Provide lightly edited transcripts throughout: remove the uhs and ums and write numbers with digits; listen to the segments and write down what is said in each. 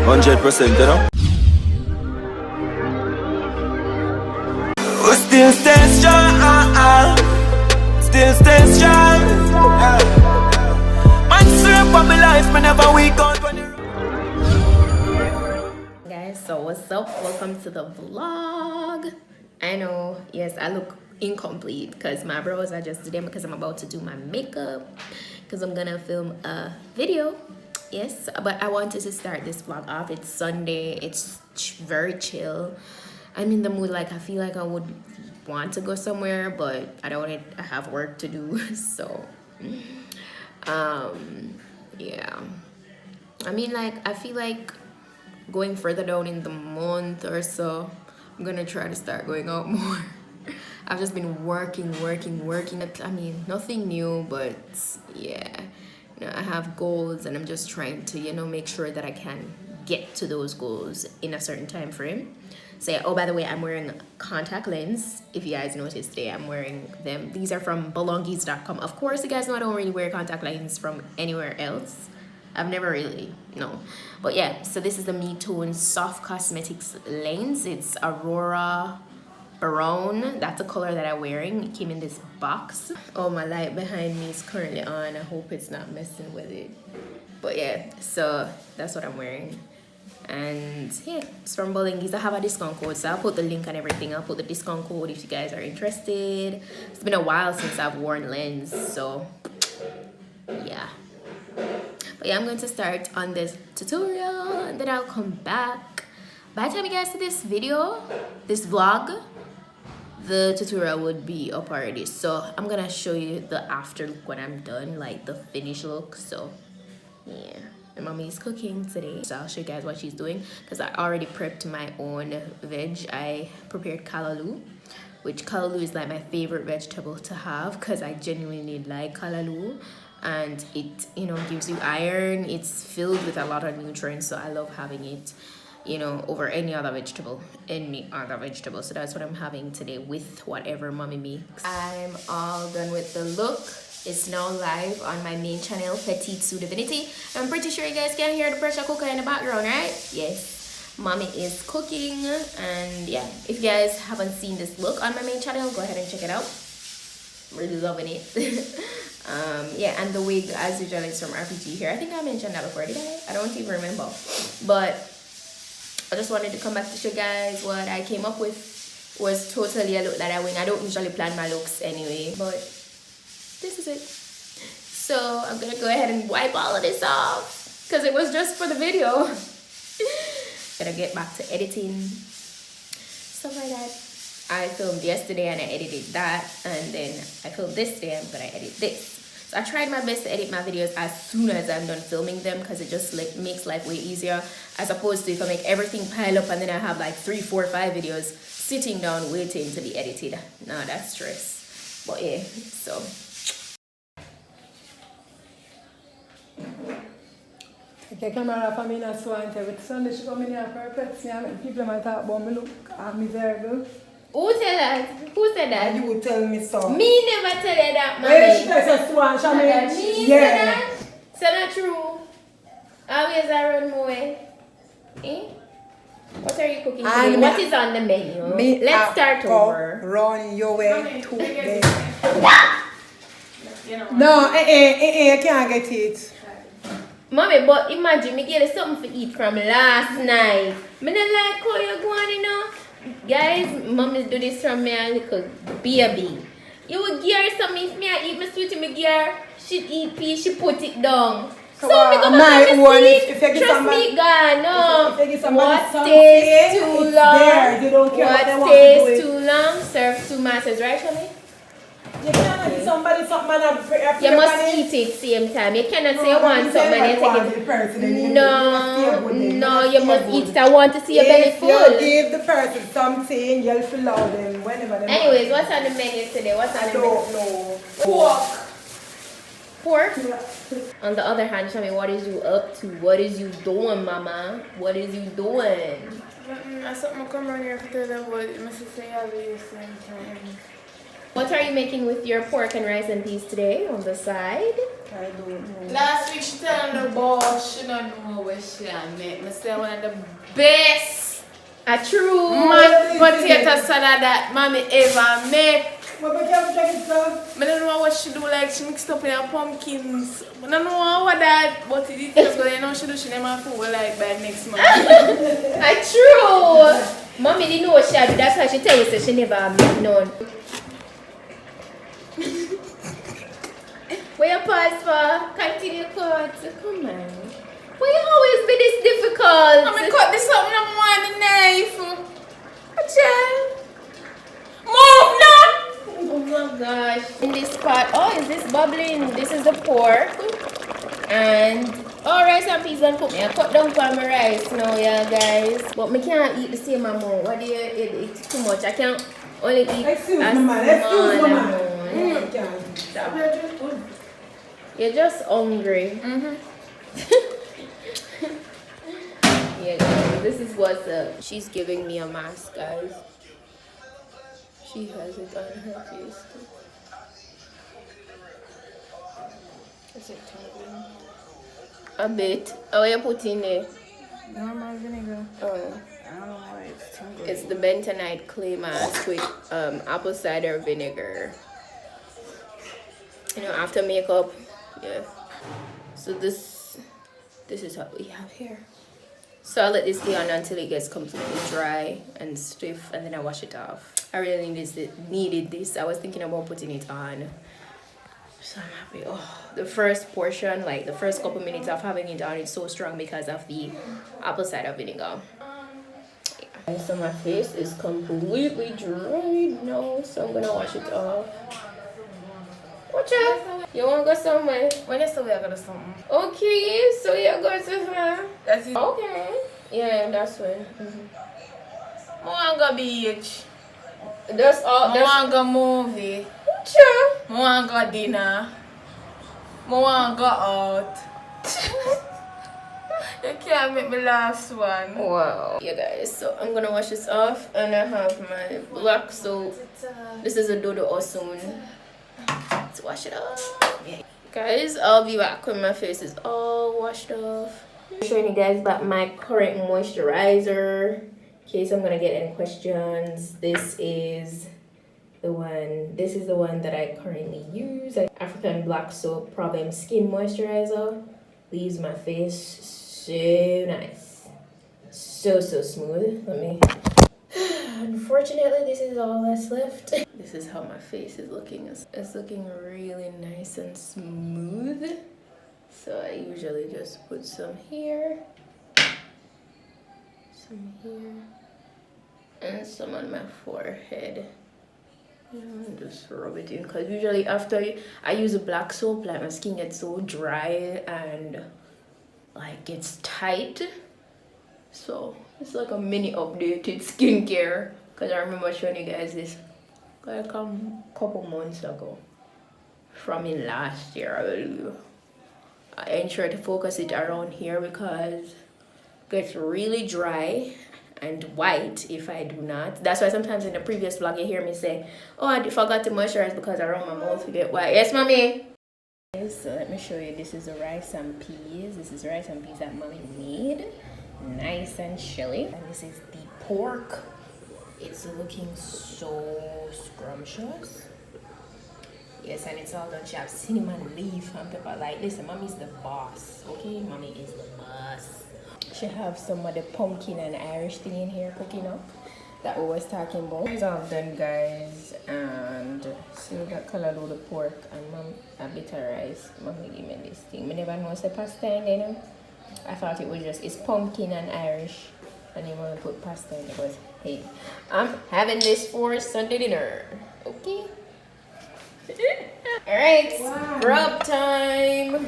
100%, you know. We still stay strong, still stay strong. Man, strip on my life, whenever we go. Guys, so what's up? Welcome to the vlog. I know, yes, I look incomplete because my brows are just today because I'm about to do my makeup because I'm gonna film a video. Yes, but I wanted to start this vlog off. It's Sunday. It's very chill. I'm in the mood, like I feel like I would want to go somewhere, but I don't. I have work to do. So yeah, I mean, like I feel like going further down in the month or so, I'm gonna try to start going out more. I've just been working. I mean, nothing new, but yeah, you know, I have goals and I'm just trying to, you know, make sure that I can get to those goals in a certain time frame. So yeah, oh, by the way, I'm wearing contact lens. If you guys noticed today, I'm wearing them. These are from belongings.com. Of course, you guys know I don't really wear contact lenses from anywhere else. I've never really, no. But yeah, so this is the Me Tone Soft Cosmetics lens. It's Aurora Brown. That's the color that I'm wearing. It came in this box. Oh, my light behind me is currently on. I hope it's not messing with it. But yeah, so that's what I'm wearing. And yeah, it's from Belongings. I have a discount code, so I'll put the link and everything. I'll put the discount code if you guys are interested. It's been a while since I've worn lens, so yeah. But yeah, I'm going to start on this tutorial and then I'll come back. By the time you guys see this video, this vlog, the tutorial would be up already. So I'm gonna show you the after look when I'm done, like the finished look. So yeah, my mommy is cooking today, so I'll show you guys what she's doing because I already prepped my own veg. I prepared callaloo, which callaloo is like my favorite vegetable to have because I genuinely like callaloo. And it, you know, gives you iron. It's filled with a lot of nutrients, so I love having it, you know, over any other vegetable. So that's what I'm having today with whatever mommy makes. I'm all done with the look. It's now live on my main channel, Petite-Sue Divinity. I'm pretty sure you guys can hear the pressure cooker in the background, right? Yes, mommy is cooking. And yeah, if you guys haven't seen this look on my main channel, go ahead and check it out. Really loving it. Yeah, and the wig as usual is from RPG here. I think I mentioned that before, did I don't even remember. But I just wanted to come back to show you guys what I came up with. Was totally a look that I wing. I don't usually plan my looks anyway, but this is it. So I'm gonna go ahead and wipe all of this off because it was just for the video. Gonna get back to editing, stuff like that. I filmed yesterday and I edited that, and then I filmed this day. I'm gonna edit this. So I tried my best to edit my videos as soon as I'm done filming them because it just like makes life way easier, as opposed to if I make everything pile up and then I have like 3, 4, 5 videos sitting down waiting to be edited. Nah, that's stress. But yeah, so okay, camera for me not so with Sunday she come in here for pets. People might talk about me look miserable. who said that? Who said that? And you tell me so. Me never tell you that, man. Well, she tells us to Me yeah. say that? So not true. Always I run my way. Eh? What are you cooking today? What is on the menu? Let's start over. Run your way to bed. No, I can't get it. Mommy, but imagine me get something to eat from last night. Me not like how you going, you know. Guys, mommy do this from me a little baby. You will give her something if me I eat my sweetie, me give her, she eat pea, she put it down. So me go back and see. Trust me, God, no. What takes too long? What takes too long? Serve two masters, right, Shami? You cannot give somebody something and you must eat it same time. You cannot say you want something and you take it. No, you must eat it. I want to see your belly full. If you give the person something, you'll fill out them whenever they anyways, what's on the menu today? What's on the menu? I don't know. Pork. Pork? On the other hand, Shami, what is you up to? What is you doing, mama? What is you doing? I saw my come around here for the but my sister at the same time. What are you making with your pork and rice and peas today on the side? I don't know. Last week she told the boss she don't know where she make. Me say one of the best true mashed potato salad that mommy ever make. But we can't check it out. I don't know what she do, like she mixed up in her pumpkins. I don't know what that, but it is but you know she do, she never food like by next month. True. Mommy didn't know what she had, that's why she tell us that she never made none. Where you pause for? Continue cut. Come on. Why you always be this difficult? I'm gonna cut this up and I'm on the knife. Acha. Move now! Oh my gosh. In this pot, oh, is this bubbling? This is the pork. And, oh, rice and peas and cook. I cut down for my rice now, yeah, guys. But I can't eat the same amount. What do you eat? It's too much. I can only eat Excuse a me, man. Excuse me, man. amount. You're just hungry. Yeah, guys, this is what's up. She's giving me a mask, guys. She has it on her face too. Is it tingling? A bit. Oh, you put in there. Normal vinegar. Oh. I don't know why it's tingling. It's the bentonite clay mask with apple cider vinegar. You know, after makeup, yeah. So this is what we have here. So I'll let this stay on until it gets completely dry and stiff, and then I wash it off. I really needed this. I was thinking about putting it on. So I'm happy. Oh, the first portion, like the first couple minutes of having it on, it's so strong because of the apple cider vinegar. Yeah. So my face is completely dry now, so I'm gonna wash it off. Watch out! You wanna go somewhere? When you say we are gonna do something. Okay, so you're going to her. That's it. Okay. Yeah, that's when. I want to go beach. That's all. I want to go movie. Sure. I want to go dinner. I want to go out. You can't make me last one. Wow. Yeah, guys. So I'm gonna wash this off, and I have my black soap. This is a Dodo Osun. Let's wash it off. Yeah. Guys, I'll be back when my face is all washed off. I'm showing you guys about my current moisturizer in case I'm gonna get any questions. This is the one that I currently use. African Black Soap Problem Skin Moisturizer. Leaves my face so nice, so smooth. Let me unfortunately this is all that's left. This is how my face is looking. It's looking really nice and smooth. So I usually just put some here, and some on my forehead. And just rub it in, because usually after I use a black soap, like my skin gets so dry and like gets tight. So it's like a mini updated skincare, because I remember showing you guys this like a couple months ago, from in last year, I believe. I ensure to focus it around here because it gets really dry and white if I do not. That's why sometimes in the previous vlog you hear me say, oh, I forgot to moisturize because around my mouth we get white. Yes, mommy. So let me show you. This is the rice and peas. This is rice and peas that mommy made, nice and chilly. And this is the pork. It's looking so scrumptious. Yes, and it's all done. She has cinnamon leaf and pepper. Like, listen, mommy's the boss, okay? Mommy is the boss. She have some of the pumpkin and Irish thing in here cooking up that we was talking about. It's all done, guys. And see, we got color load of pork and mom a bit of rice. Mommy give me this thing. I never know it's a pasta in there, you know? I thought it was just, it's pumpkin and Irish. And then mommy put pasta in it. But hey, I'm having this for Sunday dinner, okay? Alright, scrub time.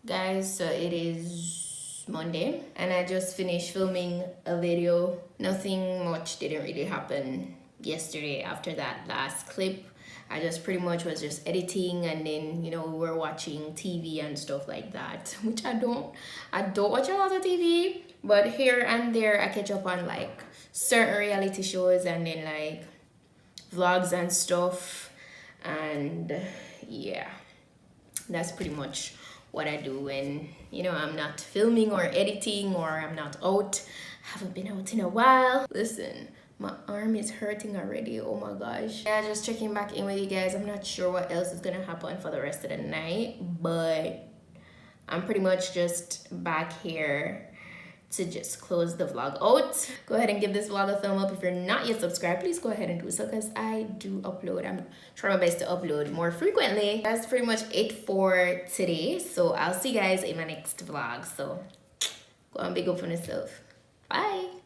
Guys, so it is Monday and I just finished filming a video. Nothing much didn't really happen yesterday after that last clip. I just pretty much was just editing, and then, you know, we were watching TV and stuff like that, which I don't watch a lot of TV, but here and there I catch up on like certain reality shows and then like vlogs and stuff. And yeah, that's pretty much what I do when, you know, I'm not filming or editing or I'm not out. Haven't been out in a while. Listen, my arm is hurting already. Oh my gosh. Yeah, just checking back in with you guys. I'm not sure what else is gonna happen for the rest of the night, but I'm pretty much just back here to just close the vlog out. Go ahead and give this vlog a thumb up. If you're not yet subscribed, please go ahead and do so, because I do upload. I'm trying my best to upload more frequently. That's pretty much it for today, so I'll see you guys in my next vlog. So go and big up on yourself. Bye.